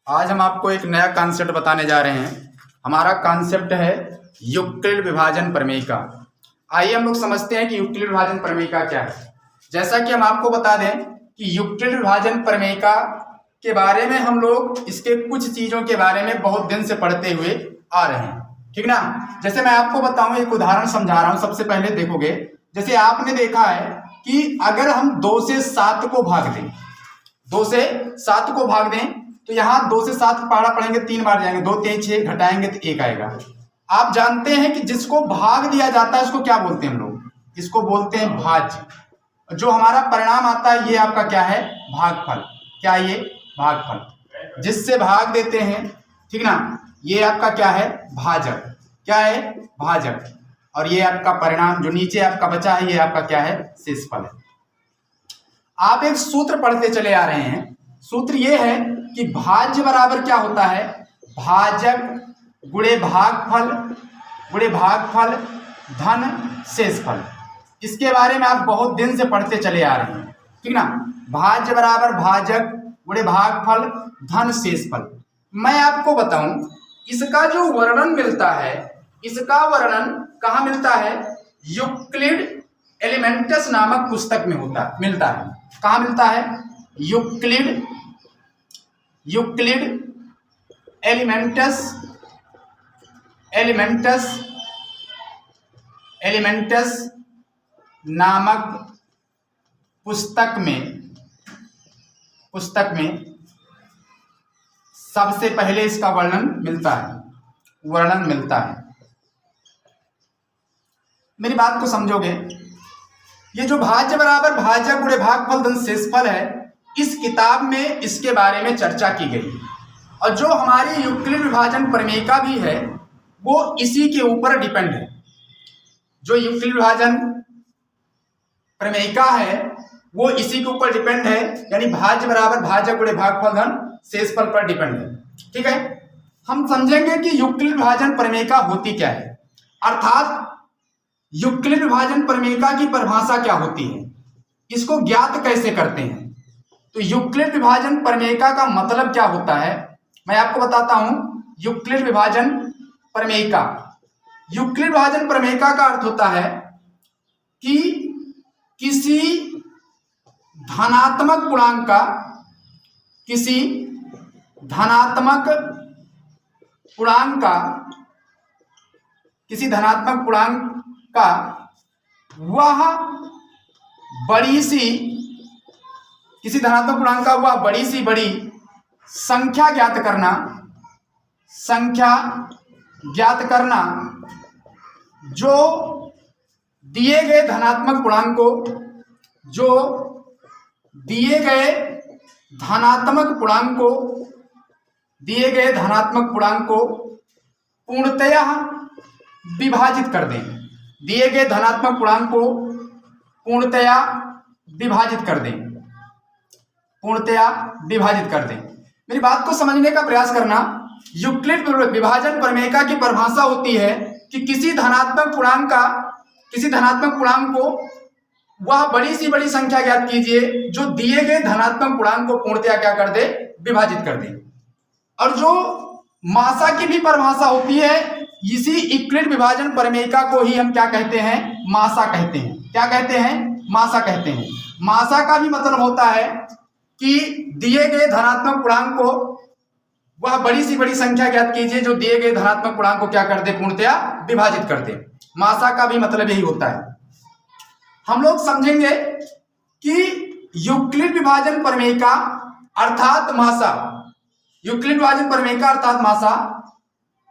आज हम आपको एक नया कॉन्सेप्ट बताने जा रहे हैं। हमारा कॉन्सेप्ट है यूक्लिड विभाजन प्रमेय का। आइए हम लोग समझते हैं कि यूक्लिड विभाजन प्रमेय का क्या है। जैसा कि हम आपको बता दें कि यूक्लिड विभाजन प्रमेय का के बारे में हम लोग इसके कुछ चीजों के बारे में बहुत दिन से पढ़ते हुए आ रहे हैं, ठीक ना। जैसे मैं आपको बताऊं, एक उदाहरण समझा रहा हूं। सबसे पहले देखोगे, जैसे आपने देखा है कि अगर हम 2 से 7 को भाग दें, 2 से 7 को भाग दें तो यहाँ 2 से 7 पहाड़ा पढ़ेंगे 3 बार जाएंगे, 2 3 6 घटाएंगे तो 1 आएगा। आप जानते हैं कि जिसको भाग दिया जाता है उसको क्या बोलते हैं हम लोग? इसको बोलते हैं भाज्य। जो हमारा परिणाम आता है ये आपका क्या है? भागफल। क्या ये? भागफल। जिससे भाग देते हैं, ठीक ना, ये आपका क्या है? भाजक। क्या है? भाजक। और ये आपका परिणाम जो नीचे आपका बचा है ये आपका क्या है? शेषफल है। आप एक सूत्र पढ़ते चले आ रहे हैं। सूत्र ये है कि भाज्य बराबर क्या होता है? भाजक गुणे भागफल धन शेषफल। इसके बारे में आप बहुत दिन से पढ़ते चले आ रहे हैं, ठीक ना। भाज्य बराबर भाजक गुणे भागफल धन शेषफल। मैं आपको बताऊं, इसका जो वर्णन मिलता है, इसका वर्णन कहाँ मिलता है? यूक्लिड एलिमेंटस नामक पुस्तक में मिलता है। कहाँ मिलता है? यूक्लिड एलिमेंटस नामक पुस्तक में सबसे पहले इसका वर्णन मिलता है। मेरी बात को समझोगे? ये जो भाज्य बराबर भाजक गुणे भागफल धन शेषफल है, इस किताब में इसके बारे में चर्चा की गई। और जो हमारी यूक्लिड विभाजन प्रमेयिका भी है वो इसी के ऊपर डिपेंड है। जो यूक्लिड विभाजन प्रमेयिका है वो इसी के ऊपर डिपेंड है, यानी भाज्य बराबर भाजक गुणे भागफल धन शेषफल पर डिपेंड है, ठीक है। हम समझेंगे कि यूक्लिड विभाजन प्रमेयिका होती क्या है, अर्थात यूक्लिड विभाजन प्रमेयिका की परिभाषा क्या होती है, इसको ज्ञात कैसे करते हैं। तो यूक्लिड विभाजन प्रमेयिका का मतलब क्या होता है मैं आपको बताता हूं। यूक्लिड विभाजन प्रमेयिका का अर्थ होता है कि किसी धनात्मक पूर्णांक का वह बड़ी सी बड़ी संख्या ज्ञात करना जो दिए गए धनात्मक पूर्णांक को पूर्णतया विभाजित कर दें। दिए गए धनात्मक पूर्णांक को पूर्णतया विभाजित कर दें। मेरी बात को समझने का प्रयास करना। यूक्लिड विभाजन प्रमेयिका की परिभाषा होती है कि किसी धनात्मक पूर्णांक को वह बड़ी सी बड़ी संख्या ज्ञात कीजिए जो दिए गए धनात्मक पूर्णांक को पूर्णतया क्या कर दे? विभाजित कर दे। और जो मासा की भी परिभाषा होती है, इसी यूक्लिड विभाजन प्रमेयिका को ही हम क्या कहते हैं? मासा कहते हैं। क्या कहते हैं? मासा कहते हैं। मासा का भी मतलब होता है कि दिए गए धनात्मक पूर्णांक को वह बड़ी सी बड़ी संख्या ज्ञात कीजिए जो दिए गए धनात्मक पूर्णांक को क्या कर दे? पूर्णतया विभाजित कर दे। मासा का भी मतलब यही होता है। हम लोग समझेंगे कि यूक्लिड विभाजन प्रमेयिका अर्थात मासा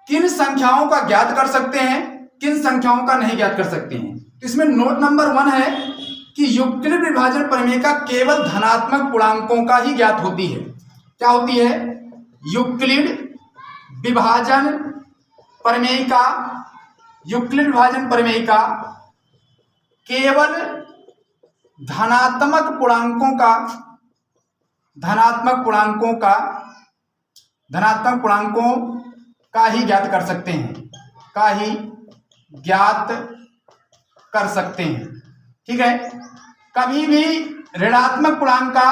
किन संख्याओं का ज्ञात कर सकते हैं, किन संख्याओं का नहीं ज्ञात कर सकते हैं। तो इसमें नोट नंबर 1 है कि यूक्लिड विभाजन प्रमेयिका केवल धनात्मक पूर्णांकों का ही ज्ञात होती है। क्या होती है? यूक्लिड विभाजन प्रमेयिका केवल धनात्मक पूर्णांकों का ही ज्ञात कर सकते हैं, ठीक है। कभी भी ऋणात्मक पूर्णांक का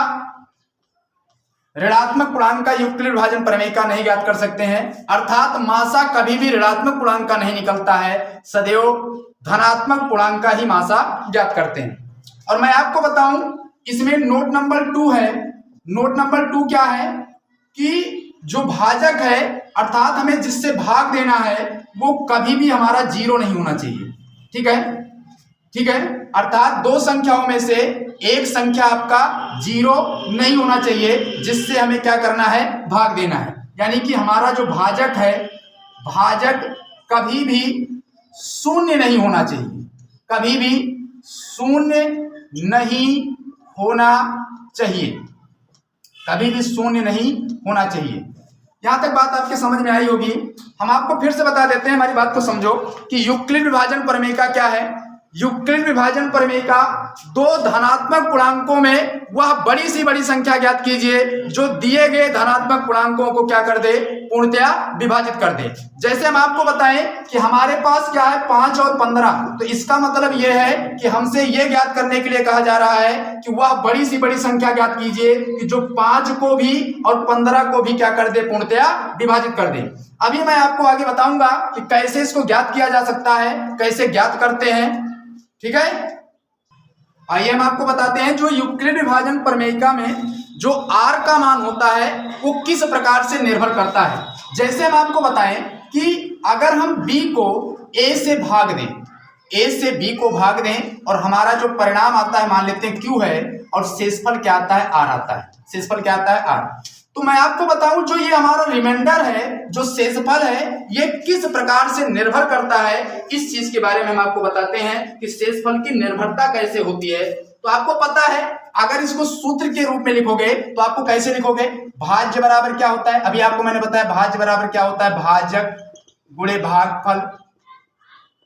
ऋणात्मक पूर्णांक का युक्लिड विभाजन प्रमेय का नहीं ज्ञात कर सकते हैं, अर्थात मासा कभी भी ऋणात्मक पूर्णांक का नहीं निकलता है, सदैव धनात्मक पूर्णांक का ही मासा ज्ञात करते हैं। और मैं आपको बताऊं इसमें नोट नंबर 2 है। नोट नंबर 2 क्या है कि जो भाजक है अर्थात हमें जिससे भाग देना है वो कभी भी हमारा 0 नहीं होना चाहिए। ठीक है, ठीक है, अर्थात दो संख्याओं में से एक संख्या आपका 0 नहीं होना चाहिए जिससे हमें क्या करना है, भाग देना है। यानी कि हमारा जो भाजक है, भाजक कभी भी शून्य नहीं होना चाहिए, कभी भी शून्य नहीं होना चाहिए, कभी भी शून्य नहीं होना चाहिए। यहां तक बात आपके समझ में आई होगी। हम आपको फिर से बता देते हैं, हमारी बात को समझो कि युक्लिड विभाजन प्रमेय का क्या है। युक्लिड विभाजन प्रमेय का दो धनात्मक पूर्णांकों में वह बड़ी सी बड़ी संख्या ज्ञात कीजिए जो दिए गए धनात्मक पूर्णांकों को क्या कर दे, पूर्णतया विभाजित कर दे। जैसे हम आपको बताएं कि हमारे पास क्या है 5 और 15, तो इसका मतलब यह है कि हमसे यह ज्ञात करने के लिए कहा जा रहा है कि वह बड़ी सी बड़ी संख्या ज्ञात कीजिए कि जो 5 को भी और 15 को भी क्या कर दे, पूर्णतया विभाजित कर दे। अभी मैं आपको आगे बताऊंगा कि कैसे इसको ज्ञात किया जा सकता है, कैसे ज्ञात करते हैं। ठीक है, आइए हम आपको बताते हैं जो युक्लिड विभाजन प्रमेयिका में जो r का मान होता है वो किस प्रकार से निर्भर करता है। जैसे हम आपको बताएं कि अगर हम b को a से भाग दें, a से b को भाग दें और हमारा जो परिणाम आता है मान लेते हैं q है और शेषफल क्या आता है, r आता है। शेषफल क्या आता है, r। तो मैं आपको बताऊं जो ये हमारा रिमाइंडर है, जो शेषफल है, ये किस प्रकार से निर्भर करता है, इस चीज के बारे में हम आपको बताते हैं कि शेषफल की निर्भरता कैसे होती है। तो आपको पता है अगर इसको सूत्र के रूप में लिखोगे तो आपको कैसे लिखोगे, भाज्य बराबर क्या होता है, अभी आपको मैंने बताया भाज्य बराबर क्या होता है, भाजक गुणे भागफल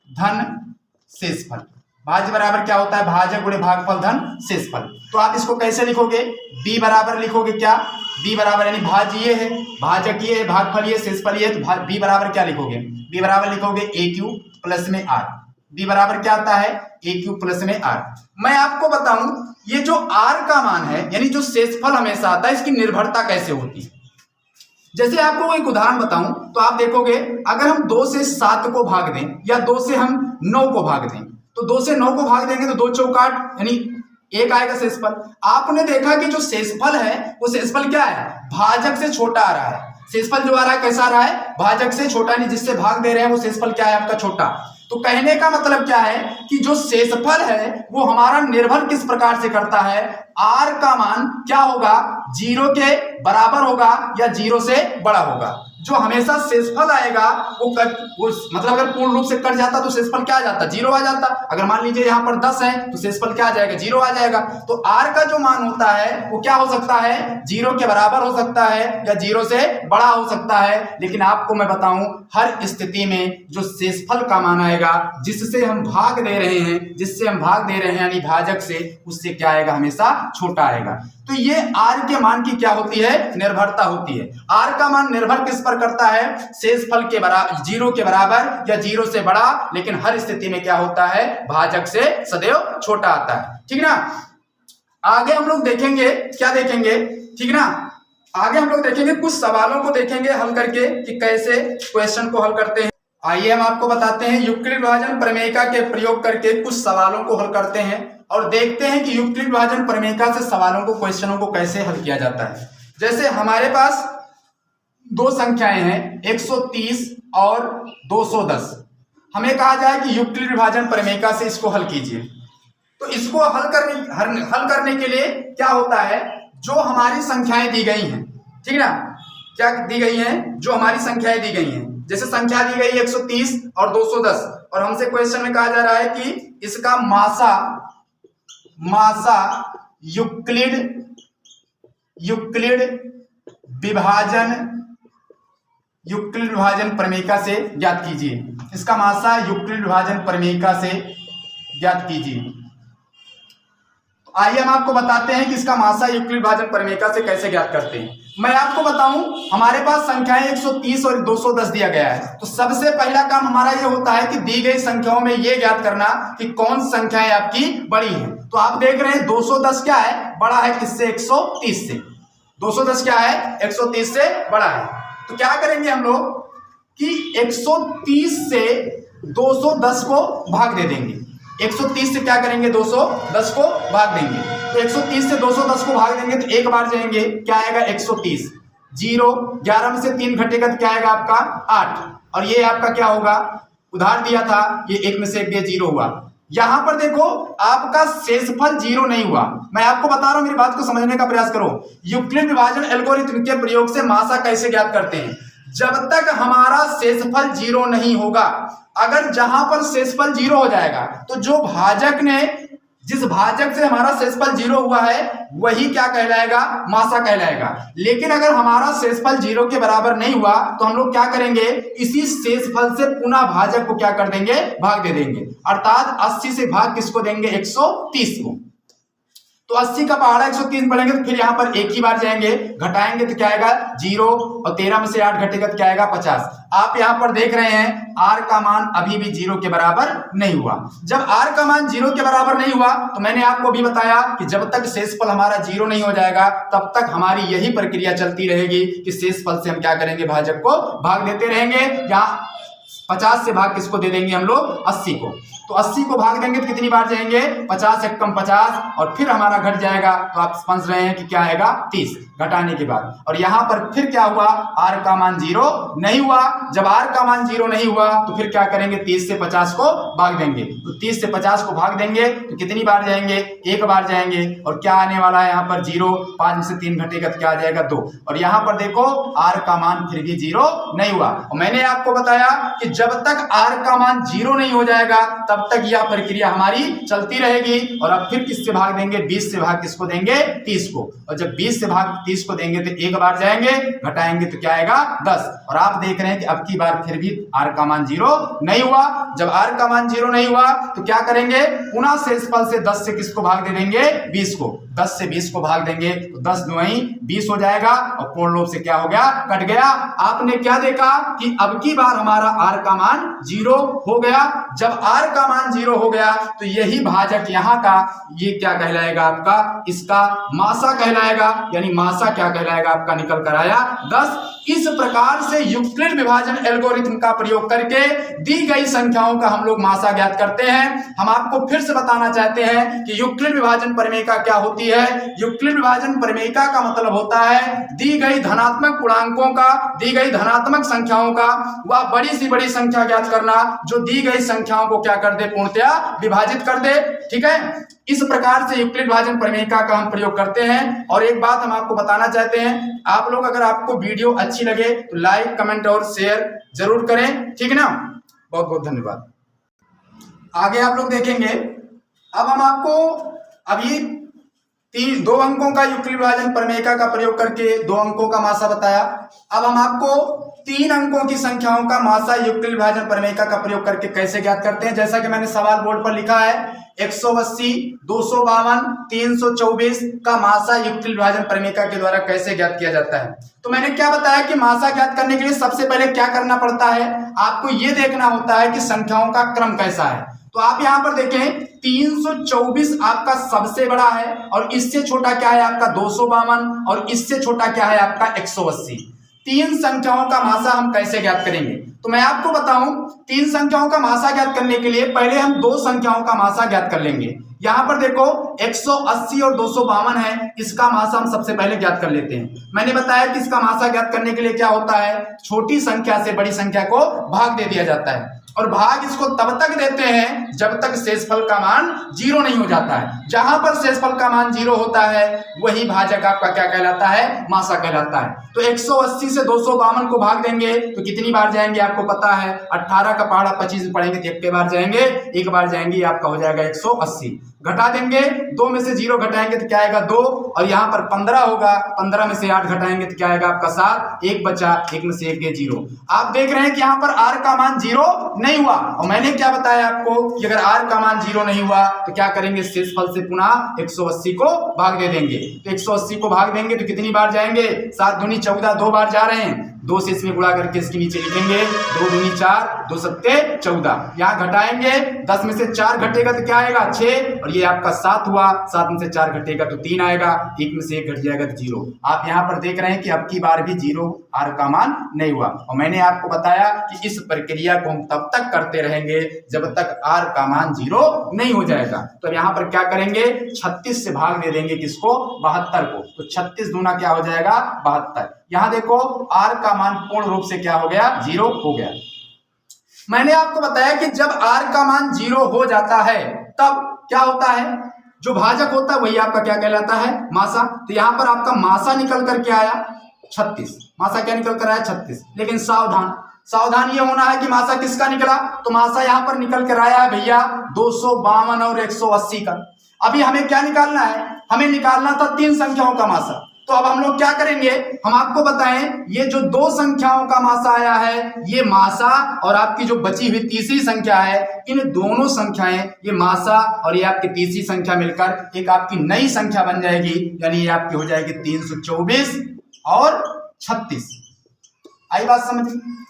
धन शेषफल। भाज्य बराबर क्या होता है, भाजक गुणे भागफल धन शेषफल। तो आप इसको कैसे लिखोगे, b बराबर लिखोगे क्या, b बराबर यानी भाज्य ये है, भाजक ये है, भागफल ये, शेषफल ये, तो b बराबर क्या लिखोगे, b बराबर लिखोगे aq प्लस में r। b बराबर क्या आता है, aq प्लस में r। मैं आपको बताऊं ये जो r का मान है यानी जो शेषफल हमेशा आता है इसकी निर्भरता कैसे होती है। जैसे आपको एक उदाहरण बताऊं तो आप देखोगे अगर हम 2 से 7 को भाग दें या 2 से हम 9 को भाग दें, तो 2 से 9 को भाग देंगे तो 2 चौक 8 यानी 1 आएगा शेषफल। आपने देखा कि जो शेषफल है वो शेषफल क्या है, भाजक से छोटा आ रहा है। शेषफल जो आ रहा है कैसा आ रहा है, भाजक से छोटा, यानी जिससे भाग दे रहे हैं वो शेषफल क्या है आपका, छोटा। तो कहने का मतलब क्या है कि जो शेषफल है वो हमारा निर्भर किस प्रकार से करता है, r का मान क्या होगा, 0 के बराबर होगा या 0 से बड़ा होगा। जो हमेशा शेषफल आएगा वो मतलब अगर पूर्ण रूप से कट जाता तो शेषफल क्या आ जाता, 0 आ जाता। अगर मान लीजिए यहाँ पर 10 है तो शेषफल क्या आ जाएगा, 0 आ जाएगा। तो r का जो मान होता है वो क्या हो सकता है, 0 के बराबर हो सकता है या 0 से बड़ा हो सकता है। लेकिन आपको मैं बताऊं हर स्थिति में जो शेषफल का मान आएगा जिससे हम भाग दे रहे हैं, जिससे हम भाग दे रहे हैं यानी भाजक से, उससे क्या आएगा, हमेशा छोटा आएगा। तो ये r के मान की क्या होती है, निर्भरता होती है। r का मान निर्भर किस पर करता है, शेषफल के बराबर, 0 के बराबर या 0 से बड़ा, लेकिन हर स्थिति में क्या होता है, भाजक से सदैव छोटा आता है। ठीक ना, आगे हम लोग देखेंगे, क्या देखेंगे, ठीक ना, आगे हम लोग देखेंगे कुछ सवालों को देखेंगे हल करके कि कैसे क्वेश्चन को हल करते हैं। आइए हम आपको बताते हैं युक्लिड विभाजन प्रमेयिका के प्रयोग करके कुछ सवालों को हल करते हैं और देखते हैं कि युक्लिड विभाजन प्रमेयिका से सवालों को, क्वेश्चनों को कैसे हल किया जाता है। जैसे हमारे पास दो संख्याएं हैं 130 और 210। हमें कहा जाए कि युक्लिड विभाजन प्रमेयिका से इसको हल कीजिए। तो इसको हल करने के लिए क्या होता है, जो हमारी संख्याएं दी गई हैं, ठीक ना, क्या दी गई हैं, जो हमारी संख्याएं दी गई हैं। जैसे संख्या दी गई 130 और 210 और हमसे क्वेश्चन में कहा जा रहा है कि इसका मासा युक्लिड विभाजन प्रमेयिका से ज्ञात कीजिए। इसका मासा युक्लिड विभाजन प्रमेयिका से ज्ञात कीजिए। आइए हम आपको बताते हैं कि इसका मासा युक्लिड विभाजन प्रमेयिका से कैसे ज्ञात करते हैं। मैं आपको बताऊं हमारे पास संख्याएं 130 और 210 दिया गया है। तो सबसे पहला काम हमारा ये होता है कि दी गई संख्याओं में ये ज्ञात करना कि कौन संख्याएं आपकी बड़ी हैं। तो आप देख रहे हैं 210 क्या है, बड़ा है किससे, 130 से। 210 क्या है, 130 से बड़ा है। तो क्या करेंगे हम लोग कि 130 से 210 को भाग दे देंगे। 130 से क्या करेंगे, 210 को भाग देंगे। तो 130 से 210 को भाग देंगे तो एक बार जाएंगे, क्या आएगा 130, 0, 11 में से 3 घटेगा तो क्या आएगा आपका 8, और ये आपका क्या होगा, उधार दिया था, ये 1 में से 1 गया, 0 हुआ। यहां पर देखो आपका शेषफल 0 नहीं हुआ। मैं आपको बता रहा हूं, मेरी बात को समझने का प्रयास करो। यूक्लिड विभाजन एल्गोरिथ्म के प्रयोग से मासा कैसे ज्ञात करते हैं, जब तक हमारा शेषफल 0 नहीं होगा। अगर जहां पर शेषफल 0 हो जाएगा तो जो भाजक ने, जिस भाजक से हमारा शेषफल 0 हुआ है वही क्या कहलाएगा, मासा कहलाएगा। लेकिन अगर हमारा शेषफल 0 के बराबर नहीं हुआ तो हम लोग क्या करेंगे, इसी शेषफल से पुनः भाजक को क्या कर देंगे, भाग दे देंगे। अर्थात 80 से भाग किसको देंगे, 130 को। तो 80 का पहाड़ा 130 बढ़ेंगे तो फिर यहां पर एक ही बार जाएंगे, घटाएंगे तो क्या आएगा 0, और 13 में से 8 घटेगा तो क्या आएगा 50। आप यहां पर देख रहे हैं r का मान अभी भी 0 के बराबर नहीं हुआ। जब r का मान 0 के बराबर नहीं हुआ तो मैंने आपको भी बताया कि जब तक शेषफल हमारा 0 नहीं हो जाएगा तब तक हमारी यही प्रक्रिया चलती रहेगी कि शेषफल से हम क्या करेंगे, भाजक को भाग देते रहेंगे। यहाँ 50 से भाग किसको दे देंगे हम लोग, 80 को। तो 80 को भाग देंगे तो कितनी बार जाएंगे, 50 से कम 50, और फिर हमारा घट जाएगा। तो आप समझ रहे हैं कि क्या आएगा 30 घटाने के बाद। और यहां पर फिर क्या हुआ, r का मान 0 नहीं हुआ। जब r का मान 0 नहीं हुआ तो फिर क्या करेंगे, 30 से 50 को भाग देंगे। तो 30 से 50 को भाग देंगे तो कितनी बार जाएंगे, एक बार जाएंगे। और क्या आने वाला है यहाँ पर 0, 5 में से 3 घटेगा तो क्या आ जाएगा 2। और यहाँ पर देखो r का मान फिर भी 0 नहीं हुआ। और मैंने आपको बताया कि जब तक r का मान 0 नहीं हो जाएगा तब तक यह प्रक्रिया हमारी चलती रहेगी। और अब फिर किससे भाग देंगे, 20 से भाग किसको देंगे, 30 को। और जब 20 से भाग 30 को देंगे तो एक बार जाएंगे, घटाएंगे तो क्या आएगा 10। और आप देख रहे हैं कि अब की बार फिर भी r का मान 0 नहीं हुआ। जब r का मान 0 नहीं हुआ तो क्या करेंगे, पुनः शेषफल से 10 से किसको भाग दे देंगे, 20 को। 10 से 20 को भाग देंगे तो 10 दूनी 20 हो जाएगा, और पूर्ण रूप से क्या हो गया, कट गया। आपने क्या देखा कि अब की बार हमारा r का मान 0 हो गया। जब r का मान 0 हो गया तो यही भाजक यहाँ का, ये क्या कहलाएगा आपका, इसका मासा कहलाएगा। यानी मासा क्या कहलाएगा आपका, निकल कर आया 10। इस प्रकार से यूक्लिड विभाजन एल्गोरिथम का प्रयोग करके दी गई संख्याओं का हम लोग मासा ज्ञात करते हैं। हम आपको फिर से बताना चाहते हैं कि यूक्लिड विभाजन प्रमेयिका क्या होती है। यूक्लिड विभाजन प्रमेयिका का मतलब होता है दी गई धनात्मक पूर्णांकों का, दी गई धनात्मक संख्याओं का वह बड़ी सी बड़ी संख्या ज्ञात करना जो दी गई संख्याओं को क्या कर दे, पूर्णतया विभाजित कर दे। ठीक है, इस प्रकार से यूक्लिड विभाजन प्रमेयिका का हम प्रयोग करते हैं। और एक बात हम आपको बताना चाहते हैं, आप लोग अगर आपको वीडियो अच्छी लगे तो लाइक, कमेंट और शेयर जरूर करें। ठीक है ना, बहुत बहुत धन्यवाद। आगे आप लोग देखेंगे, अब हम आपको अभी 2 अंकों का यूक्लिड विभाजन प्रमेयिका का प्रयोग करके 2 अंकों का मासा बताया। अब हम आपको 3 अंकों की संख्याओं का मासा यूक्लिड विभाजन प्रमेयिका का प्रयोग करके कैसे ज्ञात करते हैं। जैसा कि मैंने सवाल बोर्ड पर लिखा है, 180, 252, 324 का मासा यूक्लिड विभाजन प्रमेयिका के द्वारा कैसे ज्ञात किया जाता है। तो मैंने क्या बताया कि मासा ज्ञात करने के लिए सबसे पहले क्या करना पड़ता है, आपको यह देखना होता है कि संख्याओं का क्रम कैसा है। तो आप यहां पर देखें, 324 आपका सबसे बड़ा है, और इससे छोटा क्या है आपका 252, और इससे छोटा क्या है आपका 180। 3 संख्याओं का मासा हम कैसे ज्ञात करेंगे, तो मैं आपको बताऊं, 3 संख्याओं का मासा ज्ञात करने के लिए पहले हम 2 संख्याओं का मासा ज्ञात कर लेंगे। यहां पर देखो 180 और 252 है, इसका मासा हम सबसे पहले ज्ञात कर लेते हैं। मैंने बताया कि इसका मासा ज्ञात करने के लिए क्या होता है, छोटी संख्या से बड़ी संख्या को भाग दे दिया जाता है, और भाग इसको तब तक देते हैं जब तक शेषफल का मान 0 नहीं हो जाता है। जहां पर शेषफल का मान 0 होता है वही भाजक आपका क्या कहलाता है, मासा कहलाता है। तो 180 से 252 को भाग देंगे तो कितनी बार जाएंगे आपको पता है, 18 का पहाड़ा 25 पढ़ेंगे तो एक बार जाएंगे, एक बार जाएंगे आपका हो जाएगा 180। घटा देंगे, 2 में से 0 घटाएंगे तो क्या आएगा 2, और यहाँ पर 15 होगा, 15 में से 8 घटाएंगे तो क्या आएगा आपका 7, 1 बचा, 1 में से 1 गया 0। आप देख रहे हैं कि यहाँ पर r का मान 0 नहीं हुआ, और मैंने क्या बताया आपको कि अगर r का मान 0 नहीं हुआ तो क्या करेंगे, शेषफल से पुनः 180 को भाग दे देंगे। तो 180 को भाग देंगे तो कितनी बार जाएंगे, 7 दूनी 14, 2 बार जा रहे हैं, 2 से इसमें गुणा करके इसके नीचे लिखेंगे 2 दूनी 4, 2 सत्ते 14। यहाँ घटाएंगे 10 में से 4 घटेगा तो क्या आएगा 6, और ये आपका 7 हुआ। 7 में से 4 घटेगा तो 3 आएगा, 1 में से 1 घट जाएगा तो 0। आप यहाँ पर देख रहे हैं कि अब की बार भी 0 r का मान नहीं हुआ। और मैंने आपको बताया कि इस प्रक्रिया को हम तब तक करते रहेंगे जब तक r का मान 0 नहीं हो जाएगा। तो यहाँ पर क्या करेंगे 36 से भाग दे देंगे किसको 72 को, तो 36 दूना क्या हो जाएगा 72। यहाँ देखो r का मान पूर्ण रूप से क्या हो गया 0 हो गया। मैंने आपको बताया कि जब r का मान 0 हो जाता है तब क्या होता है, जो भाजक होता है वही आपका क्या कहलाता है मासा। तो यहाँ पर आपका मासा निकल करके आया 36, मासा क्या निकल कर आया 36। लेकिन सावधान ये होना है कि मासा किसका निकला, तो मासा यहाँ पर निकल कर आया है भैया 252 और 180 का। अभी हमें क्या निकालना है, हमें निकालना था 3 संख्याओं का मासा। तो अब हम लोग क्या करेंगे, हम आपको बताएं ये जो 2 संख्याओं का मासा आया है ये मासा, और आपकी जो बची हुई तीसरी संख्या है, इन दोनों संख्याएं ये मासा और ये आपकी तीसरी संख्या मिलकर एक आपकी नई संख्या बन जाएगी, यानी ये आपकी हो जाएगी 324 और 36। आई बात समझ,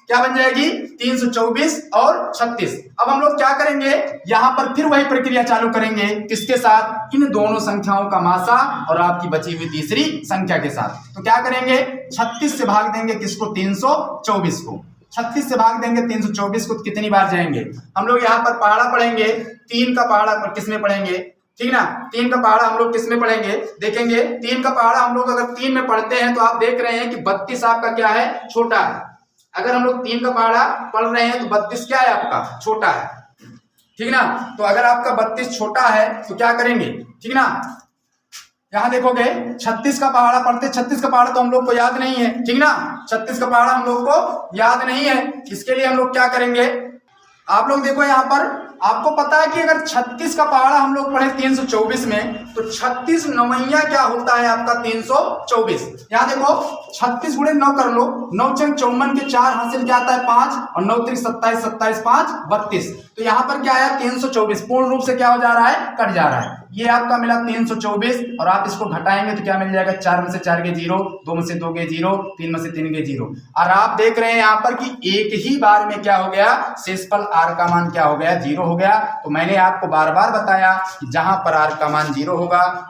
क्या बन जाएगी 324 और 36। अब हम लोग क्या करेंगे, यहां पर फिर वही प्रक्रिया चालू करेंगे किसके साथ, इन दोनों संख्याओं का मासा और आपकी बची हुई तीसरी संख्या के साथ। तो क्या करेंगे 36 से भाग देंगे किसको 324 को, 36 से भाग देंगे 324 को, तो कितनी बार जाएंगे हम लोग यहाँ पर पहाड़ा पढ़ेंगे, 3 का पहाड़ा किसमें पढ़ेंगे, ठीक ना। 3 का पहाड़ा हम लोग किसमें पढ़ेंगे, देखेंगे 3 का पहाड़ा हम लोग अगर 3 में पढ़ते हैं तो आप देख रहे हैं कि 32 आपका क्या है छोटा है। अगर हम लोग 3 का पहाड़ा पढ़ रहे हैं तो 32 क्या है आपका छोटा है, ठीक ना। तो अगर आपका 32 छोटा है तो क्या करेंगे, ठीक ना। यहां देखोगे 36 का पहाड़ा पढ़ते, 36 का पहाड़ा तो हम लोग को याद नहीं है, ठीक ना। 36 का पहाड़ा हम लोग को याद नहीं है, इसके लिए हम लोग क्या करेंगे, आप लोग देखो यहाँ पर आपको पता है कि अगर 36 का पहाड़ा हम लोग पढ़े 324 में तो 36 नवैया क्या होता है आपका 324। यहाँ देखो 36 गुणे 9 कर लो, 9 चंग 54 के 4 हासिल क्या आता है 5, और 9 3 27, 27 5 32। तो यहाँ पर क्या आया 324, पूर्ण रूप से क्या हो जा रहा है कट जा रहा है। ये आपका मिला 324, और आप इसको घटाएंगे तो क्या मिल जाएगा, 4 में से 4 के 0, 2 में से 2 के 0, 3 में से 3 के 0। और आप देख रहे हैं यहाँ पर कि एक ही बार में क्या हो गया, शेषफल r का मान क्या हो गया 0 हो गया। तो मैंने आपको बार बार बताया कि जहां पर r का मान 0 होगा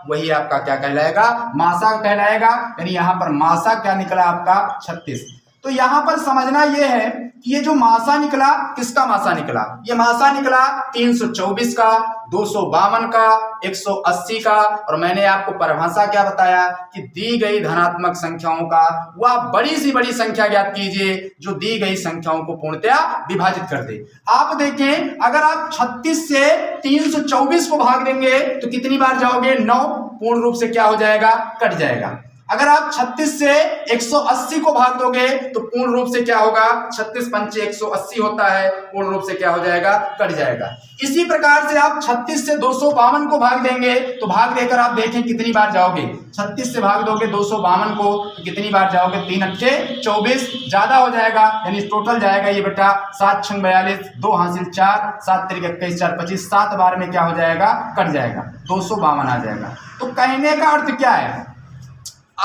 वही आपका क्या कहलाएगा, मासा कहलाएगा। यानी यहाँ पर मासा क्या निकला आपका 36। तो यहाँ पर समझना यह है कि ये जो मासा निकला किसका मासा निकला, ये मासा निकला 324 का, 252 का, 180 का। और मैंने आपको परिभाषा क्या बताया कि दी गई धनात्मक संख्याओं का वह बड़ी सी बड़ी संख्या ज्ञात कीजिए जो दी गई संख्याओं को पूर्णतया विभाजित कर दे। आप देखें अगर आप 36 से 324 को भाग देंगे तो कितनी बार जाओगे 9, पूर्ण रूप से क्या हो जाएगा कट जाएगा। अगर आप 36 से 180 को भाग दोगे तो पूर्ण रूप से क्या होगा, 36 पंचे 180 होता है, पूर्ण रूप से क्या हो जाएगा कट जाएगा। इसी प्रकार से आप 36 से 252 को भाग देंगे तो भाग देकर आप देखें कितनी बार जाओगे, 36 से भाग दोगे 252 को तो कितनी बार जाओगे, 3 अच्छे 24 ज्यादा हो जाएगा, यानी टोटल जाएगा ये बेटा 7 6 42, 2 हासिल 4, 7 3 21 4 25, 7 बार में क्या हो जाएगा कट जाएगा, 252 आ जाएगा। तो कहने का अर्थ क्या है,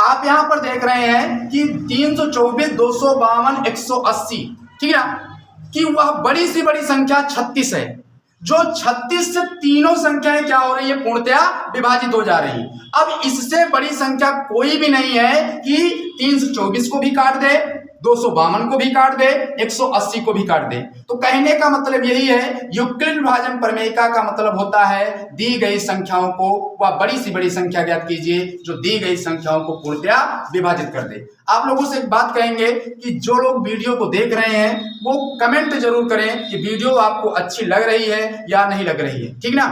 आप यहां पर देख रहे हैं कि 324, 252, 180, ठीक है, कि वह बड़ी सी बड़ी संख्या 36 है, जो 36 से तीनों संख्याएं क्या हो रही है पूर्णतया विभाजित हो जा रही है। अब इससे बड़ी संख्या कोई भी नहीं है कि 324 को भी काट दे, 252 को भी काट दे, 180 को भी काट दे। तो कहने का मतलब यही है, यूक्लिड विभाजन प्रमेयिका का मतलब होता है दी गई संख्याओं को वह बड़ी सी बड़ी संख्या ज्ञात कीजिए जो दी गई संख्याओं को पूर्णतया विभाजित कर दे। आप लोगों से एक बात कहेंगे कि जो लोग वीडियो को देख रहे हैं वो कमेंट जरूर करें कि वीडियो आपको अच्छी लग रही है या नहीं लग रही है, ठीक ना।